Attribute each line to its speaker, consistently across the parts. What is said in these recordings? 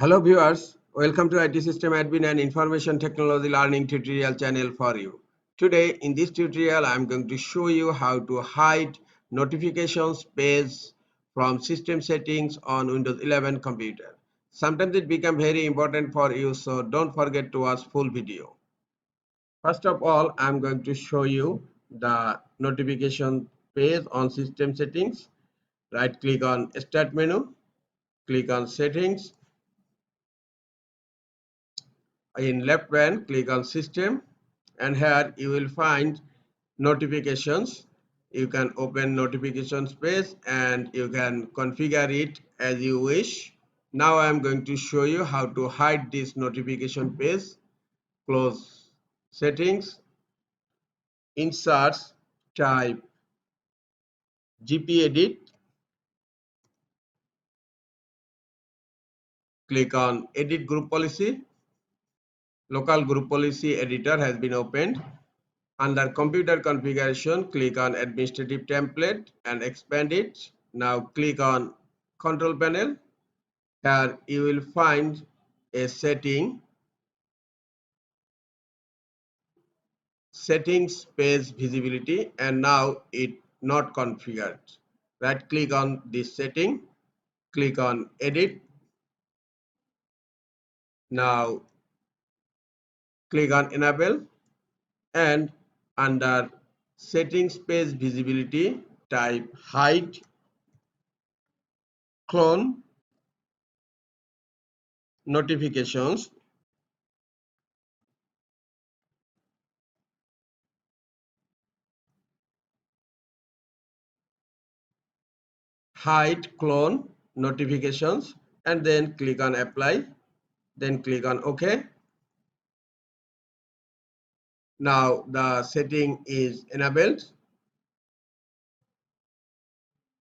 Speaker 1: Hello viewers, welcome to IT System Admin and Information Technology Learning tutorial channel for you. Today in this tutorial I am going to show you how to hide notifications page from system settings on Windows 11 computer. Sometimes it becomes very important for you, so don't forget to watch full video. First of all, I am going to show you the notification page on system settings. Right click on Start menu, click on Settings. In left pane click on System, and here you will find notifications. You can open notifications page and you can configure it as you wish. Now I am going to show you how to hide this notification page. Close Settings, insert, type gpedit, click on Edit Group Policy. Local group policy editor has been opened. Under computer configuration, click on administrative template and expand it. Now click on control panel. Here you will find a settings page visibility, and now it not configured. Right click on this setting, click on edit. Now click on enable, and under settings page visibility type hide clone notifications. Hide clone notifications, and then click on apply, then click on OK. Now the setting is enabled.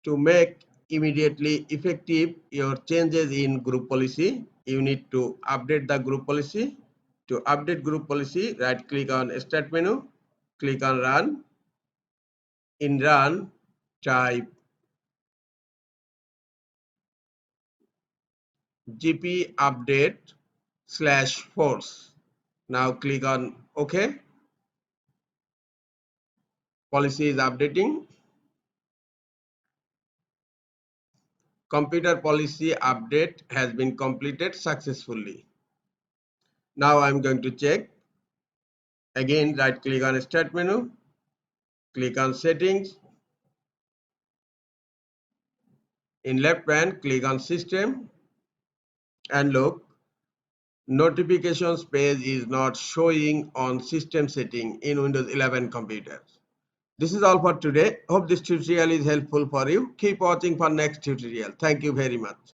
Speaker 1: To make immediately effective your changes in group policy, you need to update the group policy. To update group policy, right click on Start menu, click on Run. In Run, type gp update/force. Now click on OK. Policy is updating. Computer policy update has been completed successfully. Now I am going to check. Again, right click on Start menu, click on Settings. In left pane, click on System, and look, notifications page is not showing on system setting in Windows 11 computers. This is all for today. Hope this tutorial is helpful for you. Keep watching for next tutorial. Thank you very much.